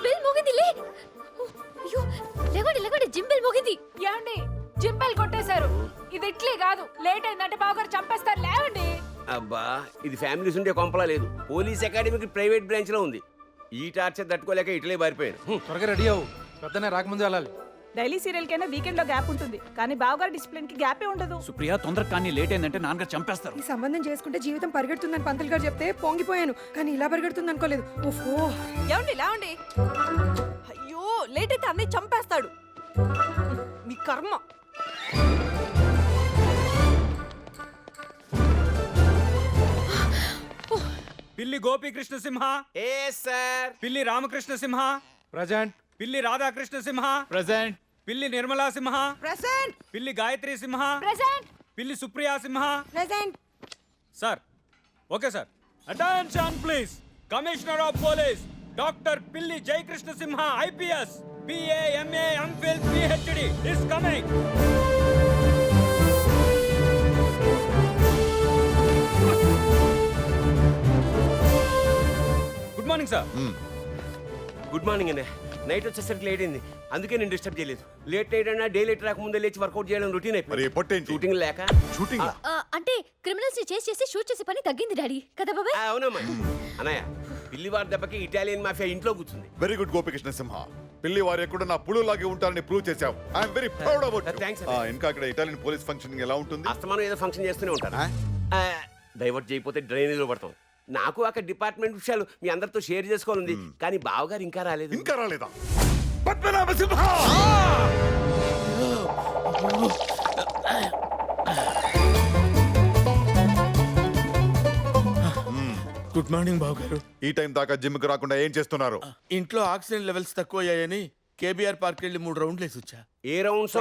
Bell మోగింది లే. అయ్యో లేవండి లేవండి, జిమ్ బెల్ మోగింది. ఏమండి జిమ్ బెల్ కొట్టేశారు. ఇది ఇట్లే కాదు, లేట్ అయిందంటే బావగారు చంపేస్తారు. లేవండి. అబ్బా ఇది ఫ్యామిలీస్ ఉండే కొంపలా లేదు. పోలీస్ అకాడమీకి ప్రైవేట్ బ్రాంచ్ లో ఉంది. ఈ టార్చర్ తట్టుకోలేక ఇట్లే పారిపోయాను. త్వరగా రెడీ అవ్వు, పొద్దున్నే రాకముందే వెళ్ళాలి. డైలీ సీరియల్ కైనా వీకెండ్ లో గ్యాప్ ఉంటుంది, కానీ బావగారు డిసిప్లిన్ కి గ్యాపే ఉండదు. సుప్రియ తొందరగా కానీ లేట్ అయిందంటే నాన్నగారు చంపేస్తారు. ఈ సంబంధం చేసుకుంటే జీవితం పరిగెడుతుందని పంతులు గారు చెప్తే పొంగిపోయాను, కానీ ఇలా పరిగెడుతుంది అనుకోలేదు. ఓహో ఏమండి లేవండి. అయ్యో లేట్ అయితే అన్నయ్య చంపేస్తాడు. మీ కర్మ. పిల్లి గోపీకృష్ణ సింహ, ఏ సార్, పిల్లి రామకృష్ణ సింహ, ప్రజెంట్. పిల్లి రాధాకృష్ణ సింహ, ప్రజెంట్. పిల్లి నిర్మలా సింహ, ప్రెసెంట్. పిల్లి Gayatri Simha, present. Pilli Supriya Simha. Present. Sir okay sir. Attention please. Commissioner of police doctor Pilli Jayakrishna Simha IPS BA MA MPhil PhD is coming. Good morning sir. Good morning అండి. నైట్ వచ్చేసరికి లేట్ అయింది, అందుకే నేను డిస్టర్బ్ చేయలేదు. లేట్ నైట్ అయినా డే లేట్ రాకముందే లేచి వర్కౌట్ చేయడం రొటీన్ అయిపోయింది. షూటింగ్ లేక షూటింగ్ అంటే క్రిమినల్స్ ని చేసి షూట్ చేసే పని తగ్గింది డాడీ కదా బాబాయ్. అవునమ్మా. అన్నయ్య పిల్లివారి దెబ్బకి ఇటాలియన్ మాఫియా ఇంట్లో కూర్చుంది. వెరీ గుడ్ గోపికృష్ణ సింహ. పిల్లి వారు ఎక్కడ నా పులులాగే ఉంటారని ప్రూవ్ చేశావు. I'm very proud about you. Thanks. ఇంకా అక్కడ ఇటాలియన్ పోలీస్ ఫంక్షనింగ్ ఎలా ఉంటుంది? అస్తమానం ఏదో ఫంక్షన్ చేస్తూనే ఉంటారు. డైవర్ట్ చేయకపోతే డ్రైనేజ్ లో పడతాం. నాకు అక్కడ డిపార్ట్మెంట్ విషయాలు మీ అందరితో షేర్ చేసుకోవాలంది, కానీ బావగారు ఇంకా రాలేదు. ఇంకా రాలేదా? పద్మనాభ సింహ! గుడ్ మార్నింగ్ బాబు గారు. ఈ టైం దాకా జిమ్ కి రాకుండా ఏం చేస్తున్నారు? ఇంట్లో ఆక్సిజన్ లెవెల్స్ తక్కువ అయ్యాయని కేబీఆర్ పార్క్ వెళ్ళి 3 రౌండ్లు వేసి వచ్చా. ఏ రౌండ్స్?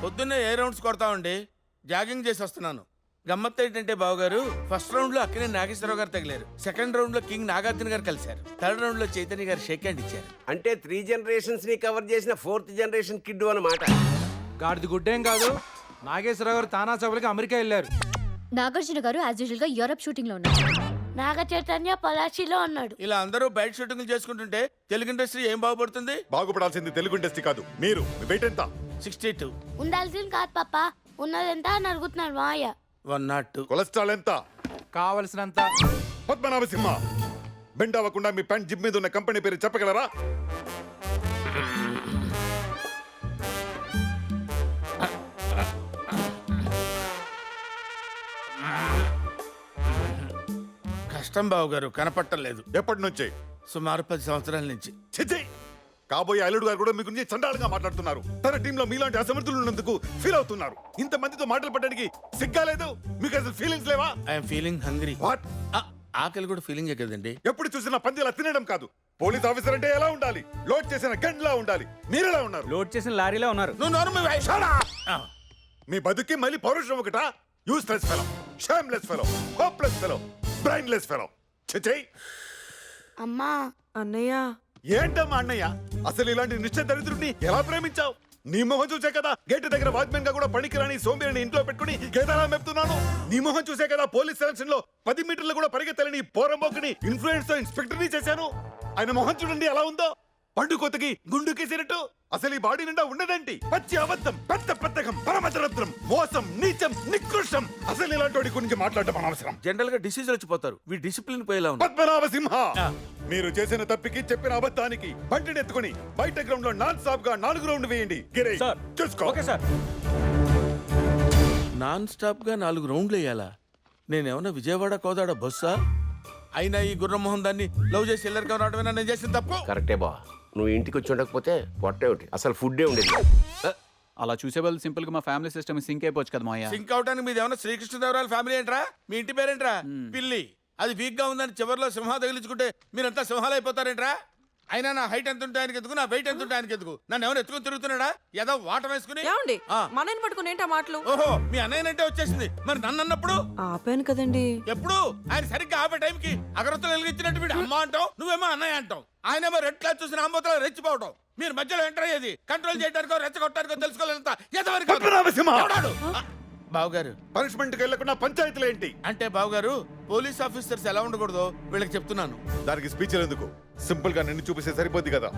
పొద్దున్నే ఏ రౌండ్స్ కొడతామండి, జాగింగ్ చేసి వస్తున్నాను. గమ్మత్ ఏంటంటే బావగారు, ఫస్ట్ రౌండ్ లో అక్కడే నాగేశ్వరరావు గారు తగిలారు, సెకండ్ రౌండ్ లో కింగ్ నాగార్జున గారు కలిశారు, థర్డ్ రౌండ్ లో చైతన్య గారు షేక్ హ్యాండ్ ఇచ్చారు. అంటే 3 generations ని కవర్ చేసిన 4th generation కిడ్ అన్నమాట. గాడిది గుడ్డేం కాదు, నాగేశ్వరరావు గారు తానా సభలకి అమెరికా వెళ్ళారు. నాగార్జున గారు యాజ్ యూజువల్ గా యూరప్ షూటింగ్ లో ఉన్నారు. నాగ చైతన్య పలాచిలో ఉన్నాడు. ఇలా అందరూ బయట షూటింగ్లు చేసుకుంటుంటే తెలుగు ఇండస్ట్రీ ఏం బాగుపడుతుంది? బాగుపడాల్సింది తెలుగు ఇండస్ట్రీ కాదు, మీరు. మీ వెయిట్ ఎంత? 62. ఉండాల్సింది కాదు పాప, ఉన్నదెంత అని అడుగుతున్నాడు మాయ. 102. కొలెస్ట్రాల్ ఎంత? కావలసినంత. పద్మనాభ సింహ, బెండ్ అవ్వకుండా మీ ప్యాంట్ జిమ్ మీద ఉన్న కంపెనీ పేరు చెప్పగలరా? కష్టం బావగారు, కనపట్టలేదు. ఎప్పటి నుంచి? సుమారు 10 సంవత్సరాల నుంచి. చిచ్చి, కాబోయే అల్లుడు గారు కూడా మీ గురించి చండాలంగా మాట్లాడుతున్నారు. తన టీంలో మీలాంటి అసమర్థులు ఉన్నందుకు ఫీల్ అవుతున్నారు. ఇంత మందితో మాటలు పడడానికి సిగ్గాలేదు? మీకు అసలు ఫీలింగ్స్ లేవా? I'm feeling hungry. వాట్? ఆకలి కూడా ఫీలింగే కదండి. ఎప్పుడు చూసినా పందిలా తినడం కాదు. పోలీస్ ఆఫీసర్ అంటే ఎలా ఉండాలి? లోడ్ చేసిన గన్లా ఉండాలి. మీరెలా ఉన్నారు? లోడ్ చేసిన లారీలో ఉన్నారు. నువ్వు నోరు మీ బతుకి మళ్ళీ పౌరుషం ఒకటా? Useless fellow, shameless fellow, hopeless fellow, brainless fellow. చిచ్చే. అమ్మా అన్నయ్య. ఏంటమ్మా అన్నయ్య? అసలు ఇలాంటి నిశ్చయ దరిద్రుడిని ఎలా ప్రేమించావు? నీ మొహం చూసే కదా గేట్ దగ్గర వాచ్మెన్ గా కూడా పనికిరాని సోంబేరిని ఇంట్లో పెట్టుకుని గేదెలా మెప్తున్నాను. నీ మొహం చూసే కదా పోలీస్ సెలక్షన్ లో 10 మీటర్లు కూడా పరిగెత్తలేని పోరంబోకుని ఇన్ఫ్లుయెన్స్ తో ఇన్స్పెక్టర్ ని చేశాను. ఆయన మొహం చూడండి ఎలా ఉందో, పండు కొత్తకి గుండు కేసినట్టు. అసలు ఈ బాడీ నిండా ఉన్నదండి పచ్చి అబద్ధం, పెద్ద పెద్దకం, పరమదరిద్రం, మోసం, నీచం, నికృష్టం. అసలు ఇలాంటి వాడి గురించి మాట్లాడటం అనవసరం. జనరల్ గా డిసీజ్ వచ్చిపోతారు, వీ డిసిప్లిన్ పోయేలా ఉంది. పద్మనాభ సింహ, మీరు చేసిన తప్పికి చెప్పిన అబద్ధానికి బంటిని ఎత్తుకుని బయట గ్రౌండ్ లో నాన్ స్టాప్ గా 4 రౌండ్లు వేయండి. గిరే సార్. చూసుకో. Okay sir. నాన్ స్టాప్ గా 4 రౌండ్లు వేయాలా? నేనేమన్నా విజయవాడ కోదాడ బస్సా? అయినా ఈ గుర్రమోహన్ దాన్ని లవ్ చేసి ఎల్లరిగా రావడమేనా నేను చేసిన తప్పు? కరెక్టే బా, నువ్వు ఇంటికి వచ్చి ఉండకపోతే పొట్టే ఒకటి, అసలు ఫుడ్డే ఉండేది. అలా చూసే వాళ్ళు సింపుల్ గా మా ఫ్యామిలీ సిస్టమ్ సింక్ అయిపోవచ్చు కదా మాయా. సింక్ అవడానికి మీది ఏమన్నా శ్రీకృష్ణదేవరాయల ఫ్యామిలీ ఏంట్రా? మీ ఇంటి పేరేంట్రా? పిల్లి. అది వీక్ గా ఉందని చివరిలో సింహ తగిలించుకుంటే మీరంతా సింహాలు అయిపోతారేంట్రా? అయినా నా హైట్ ఎంత ఉంటే ఆయనకి ఎందుకు, నా వెయిట్ ఎంత ఉంటే ఆయనకి ఎందుకు? నన్ను ఎవరు ఎత్తుకుని తిరుగుతున్నాడా? ఏదో వాట వేసుకుని. ఏమండి మనని పట్టుకుని ఏంటా మాటలు? ఓహో, మీ అన్నయ్యనంటే వచ్చేసింది. మరి నన్ను అన్నప్పుడు? ఆపాను కదండి. ఎప్పుడు? ఆయన సరిగ్గా ఆపే టైంకి అగరత్తులు వెలిగించినట్టు వీడు అమ్మ అంటావు, నువ్వేమో అన్నయ్య అంటావు. ఆయన మరి రెడ్ క్లాస్ చూసిన ఆంబోతలో రెచ్చిపోవడం. మీరు మధ్యలో ఎంటర్ అయ్యేది కంట్రోల్ చేయడానికో రెచ్చగొట్టడానికో తెలుసుకోలేనంత ఎంతవరకు? బావగారు పనిష్మెంట్కి వెళ్ళకుండా పంచాయతీలు ఏంటి? అంటే బావగారు పోలీస్ ఆఫీసర్స్ ఎలా ఉండకూడదో వీళ్ళకి చెప్తున్నాను. దానికి స్పీచ్ ఎందుకు? సింపుల్ గా నిన్ను చూపిస్తే సరిపోద్ది కదా.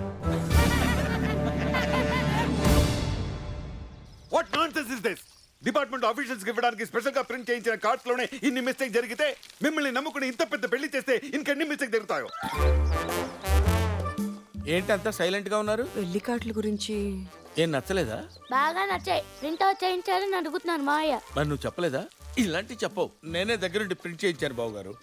What nonsense is this? Department officials కి ఇవ్వడానికి స్పెషల్ గా ప్రింట్ చేయించిన కార్డ్స్ లోనే ఇన్ని మిస్టేక్ జరిగితే మిమ్మల్ని నమ్ముకుని ఇంత పెద్ద పెళ్లి చేస్తే ఇంకెన్ని మిస్టేక్ జరుగుతాయో? ఏంటి అంతా సైలెంట్ గా ఉన్నారు? పెళ్లి కార్డుల గురించి ఏం నచ్చలేదా? బాగా నచ్చాయి. ప్రింట్ అవుట్ చేయించాలని అడుగుతున్నాను మావయ్య. మరి నువ్వు చెప్పలేదా? ఇలాంటి చెప్పవు, నేనే దగ్గరుండి ప్రింట్ చేయించాను బావగారు.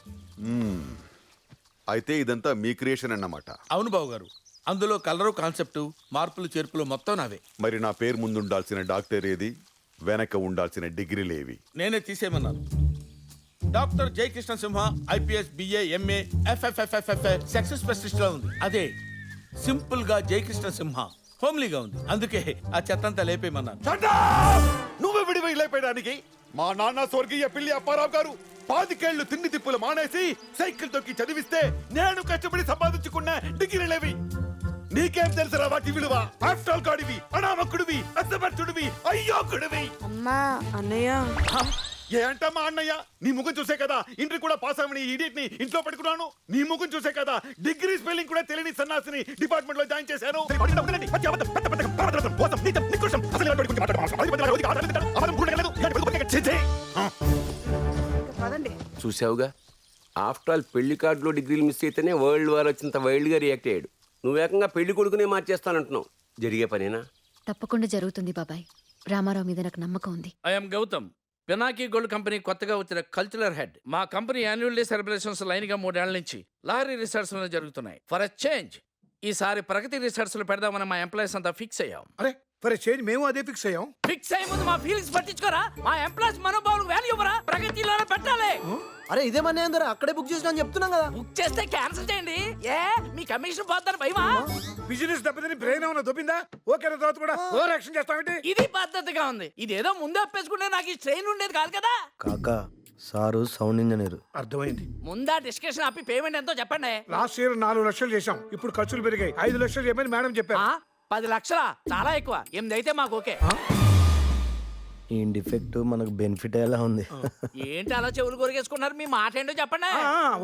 అయితే ఇదంతా మీ క్రియేషన్ అన్నమాట. అవును బావగారు, అందులో కలరు కాన్సెప్ట్ మార్పులు చేర్పులు మొత్తం నావే. మరి నా పేరు ముందు ఉండాల్సిన డాక్టర్ ఏది, వెనక ఉండాల్సిన డిగ్రీలేవి? నేనే తీసేయమన్నాను. Doctor Jayakrishna Simha IPS BA MA F F F F F success specialist లా ఉంది. అదే సింపుల్ గా జయకృష్ణ సింహ హోమ్లీగా ఉంది. అందుకే ఆ చెత్తంతా లేపేయమన్నాను. నువ్వు విడివై లేపేయడానికి మా నాన్న స్వర్గీయ పిల్లి అప్పారావు గారు 10 ఏళ్లు తిండి తిప్పులు మానేసి సైకిల్ తొక్కి చదివిస్తే నేను కష్టపడి సంపాదించుకున్న డిగ్రీలేవి. నీకేం తెలుసురా వాటి విలువ? ఆఫ్టర్ ఆల్ గాడివి, అనామకుడివి, అసమర్థుడివి, అయ్యోకుడివి. అమ్మా అన్నయ్య ఏ అంటమ్మా అన్నయ్య? నీ ముఖం చూసే కదా ఇంటర్ కూడా పాస్ అవ్వని ఇడియట్ ని ఇంట్లో పెట్టుకున్నాను. నీ ముఖం చూసే కదా డిగ్రీ స్పెల్లింగ్ కూడా తెలియని సన్నాసిని డిపార్ట్మెంట్ లో జాయిన్ చేశాను. పదండి. చూసావుగా, ఆఫ్టర్ ఆల్ పెళ్లి కార్డులో డిగ్రీలు మిస్ అయితేనే వరల్డ్ వార్ వచ్చినంత వైల్డ్ గా రియాక్ట్ అయ్యాడు. నువ్వు ఏకంగా పెళ్లి కొడుకునే మార్చేస్తానంటున్నావు. జరిగే పనేనా? తప్పకుండా జరుగుతుంది బాబాయ్. రామారావు మీద నాకు నమ్మకం ఉంది. I'm Gautam, Pinaki gold company కొత్తగా వచ్చిన కల్చరల్ హెడ్. మా కంపెనీ యాన్యువల్ డే సెలబ్రేషన్స్ లైన్ గా 3 ఏళ్ల నుంచి లహరి రిసార్ట్స్ లో జరుగుతున్నాయి. ఫర్ ఎ చేంజ్ ఈసారి ప్రగతి రిసార్ట్స్ లో పెడదామని మా ఎంప్లాయీస్ అంతా ఫిక్స్ అయ్యాం. అరే ఫర్ చేంజ్ మేము అదే ఫిక్స్ అయ్యాం. ఫిక్స్ అయ్యే ముందు మా ఫీలింగ్స్ పట్టించుకోరా. మా ఎంప్లాయీస్ మనోభావాలకు వాల్యూ ఇవ్వరా. ప్రగతిలోనే పెట్టాలి. అరే ఇదే మన అందరూ అక్కడే బుక్ చేసినా అని చెప్తున్నాం కదా. బుక్ చేస్తే క్యాన్సిల్ చేయండి. ఏ మీ కమిషన్ పోతాను భయమా? బిజినెస్ దెబ్బతిని బ్రెయిన్ ఏమైనా దొబ్బిందా? ఓకే తర్వాత కూడా ఓవర్ యాక్షన్ చేస్తావేంటి? ఇది పద్ధతిగా ఉంది. ఇదేదో ముందే ఒప్పేసుకుంటే నాకు ఈ స్ట్రెయిన్ ఉండేది కాదు కదా. కాకా సారు సౌండ్ ఇంజనీర్. అర్థమైంది. ముందా డిస్కషన్ ఆపి పేమెంట్ ఎంతో చెప్పండి. లాస్ట్ ఇయర్ 4 లక్షలు చేశాం. ఇప్పుడు ఖర్చులు పెరిగాయి. 5 లక్షలు చేయమని మేడం చెప్పారు. 10 లక్షలా? చాలా ఎక్కువ. 8 అయితే మాకు ఓకే. ఈ డిఫెక్ట్ మనకు బెనిఫిట్ ఎలా ఉంది? ఏంటి అలా చెవులు కొరిగేసుకున్నారు? మీ మాట ఏంటో చెప్పండి.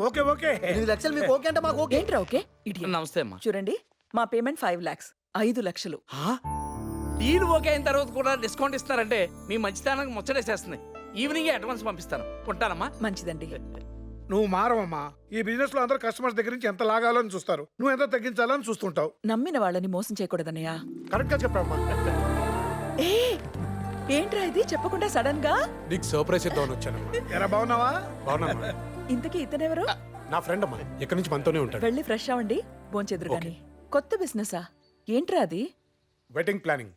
ఓకే ఓకే 8 లక్షలు మీకు ఓకే అంటే మాకు ఓకే. ఏంట్రా ఓకే? నమస్తే అమ్మా. చూడండి, మా పేమెంట్ 5 lakhs, 5 లక్షలు. డీల్ ఓకే అయిన తర్వాత కూడా డిస్కౌంట్ ఇస్తారంటే మీ మంచితనానికి ముచ్చటేసేస్తుంది. ఈవినింగ్ అడ్వాన్స్ పంపిస్తాను. ఉంటానమ్మా. మంచిదండి. నువ్వు మారవమ్మా. ఈ బిజినెస్ లో అందరూ కస్టమర్స్ దగ్గర నుంచి ఎంత లాగాలని చూస్తారు, నువ్వు ఎంత తగ్గించాలని చూస్తుంటావు. నమ్మిన వాళ్ళని మోసం చేయకూడదన్నయ్య. కరెక్ట్ గా చెప్పమ్మా. ఏ ఏంట్రా ఇది చెప్పకుండా సడన్ గా? నీకు సర్ప్రైజ్ ఇద్దామని వచ్చానమ్మా. ఎరా బాగున్నావా? బాగున్నా. ఇంతకీ ఇతనెవరు? నా ఫ్రెండ్ అమ్మా. ఎక్కడి నుంచి మనతోనే ఉంటాడు. వెళ్ళి ఫ్రెష్ అవ్వండి, భోంచెదురు గాని. కొత్త బిజినెసా? ఏంట్రా అది? Wedding planning.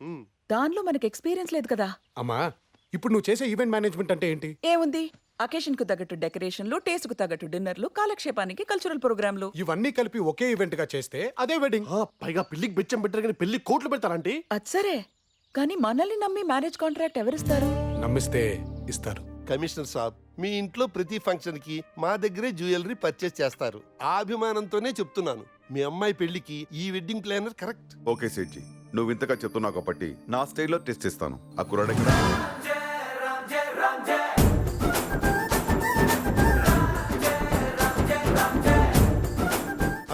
దానిలో మనకి ఎక్స్పీరియన్స్ లేదు కదా. అమ్మా ఇప్పుడు నువ్వు చేసే ఈవెంట్ మేనేజ్మెంట్ అంటే ఏంటి? ఏముంది, అకేషన్ కు తగ్గట్టు డెకరేషన్లు, టేస్ట్ కు తగ్గట్టు డిన్నర్లు, కాలక్షేపానికి కల్చరల్ ప్రోగ్రాంలు, ఇవన్నీ కలిపి ఒకే ఈవెంట్ గా చేస్తే అదే వెడ్డింగ్. పైగా పెళ్లికి బిచ్చం పెట్టారు కానీ పెళ్లి కోట్లు పెడతారంటే. అది సరే, కానీ మనల్ని నమ్మి మ్యారేజ్ కాంట్రాక్ట్ ఎవరిస్తారు? నమ్మిస్తే ఇస్తారు. కమిషనర్ సాబ్, మీ ఇంట్లో ప్రతి ఫంక్షన్ కి మా దగ్గరే జ్యువెలరీ పర్చేస్ చేస్తారు. ఆ అభిమానంతోనే చెప్తున్నాను, మీ అమ్మాయి పెళ్లికి ఈ wedding planner correct. Okay Sethji, నువ్వు ఇంతగా చెప్తున్నావు కాబట్టి నా స్టైల్లో టెస్ట్ ఇస్తాను. ఆ కుర్రాడు ఎక్కడ?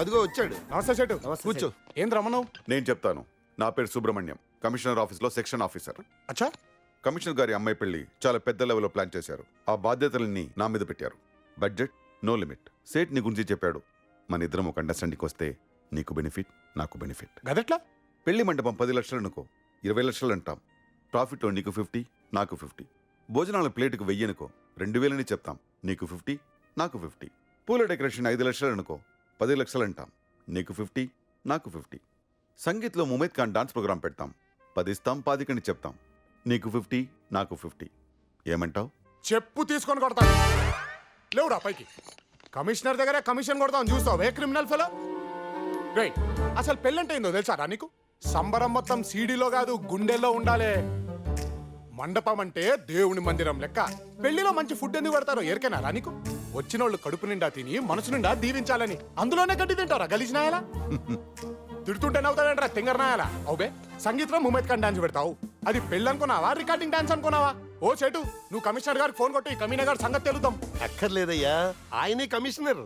అదిగో వచ్చాడు. నమస్తే సెటు. కూర్చో. ఏం రమణం? నేను చెప్తాను. నా పేరు సుబ్రహ్మణ్యం, కమిషనర్ ఆఫీస్ లో సెక్షన్ ఆఫీసర్. అచ్చా. కమిషనర్ గారి అమ్మాయి పెళ్లి చాలా పెద్ద లెవెల్లో ప్లాన్ చేశారు. ఆ బాధ్యతలన్నీ నా మీద పెట్టారు. Budget no limit. సేట్ నీ గురించి చెప్పాడు. మన ఇద్దరం ఒక అండర్స్టాండింగ్ వస్తే నీకు బెనిఫిట్, నాకు బెనిఫిట్. గదెట్లా? పెళ్లి మండపం 10 లక్షలు అనుకో, 20 లక్షలు అంటాం. ప్రాఫిట్ నీకు 50, నాకు 50. భోజనాల ప్లేటుకు 1000 అనుకో, 2000 అని చెప్తాం. నీకు 50, నాకు 50. పూల డెకరేషన్ 5 లక్షలు అనుకో, 10 లక్షలు అంటాం. నీకు 50, నాకు 50. సంగీత్లో ముమైద్ ఖాన్ డాన్స్ ప్రోగ్రాం పెడతాం. 10 ఇస్తాం, 10 అని చెప్తాం. నీకు 50, నాకు 50. ఏమంటావు? చెప్పు తీసుకొని కొడతాను. లేవురా పైకి. కమిషనర్ దగ్గర కమిషన్ కొడతాం చూస్తావు ఏ క్రిమినల్ ఫెలో. రైట్, అసలు పెళ్ళంటే ఏందో తెలుసారా నీకు? సంబరం మొత్తం సీడీలో కాదు గుండెల్లో ఉండాలి. మండపం అంటే దేవుని మందిరం లెక్క. పెళ్లిలో మంచి ఫుడ్ ఎందుకు పెడతారో ఎరికేనారా నీకు? వచ్చిన వాళ్ళు కడుపు నిండా తిని మనసు నిండా దీవించాలని. అందులోనే గడ్డి తింటారా గలీజ్నాయాలా? తిడుతుంటే నవ్వుతావేంట్రా తింగరనాయాలా? అవుబే, సంగీతంలో ముమైద్ ఖాన్ డాన్స్ పెడతావు. అది పెళ్ళి అనుకున్నావా, రికార్డింగ్ డాన్స్ అనుకున్నావా? ఓ చెటు నువ్వు కమిషనర్ గారికి ఫోన్ కొట్టి కమీనా గారి సంగతి తెలుద్దాం. అక్కర్లేదయ్యా, ఆయనే కమిషనర్.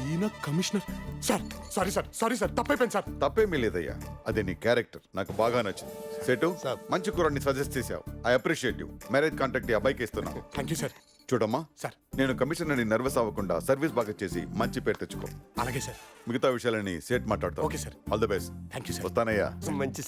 ఈయన కమిషనర్. సార్ సారీ సార్ తప్పైపోయింది సార్. తప్పేమీ లేదయ్యా, అదే నీ క్యారెక్టర్ నాకు బాగా నచ్చింది. Set sir. మంచి కూరని సజెస్ట్ చేశావు. I appreciate you. Marriage contact ఈ అబ్బాయికి ఇస్తున్నాను. Thank you sir. చూడమ్మా సార్. నేను కమిషనర్ని నర్వస్ అవ్వకుండా సర్వీస్ బాగా చేసి మంచి పేరు తెచ్చుకో. అలాగే సార్. మిగతా విషయాలని సేట్ మాట్లాడతాను. Okay sir. All the best. Thank you sir. వస్తానయ్యా. మంచి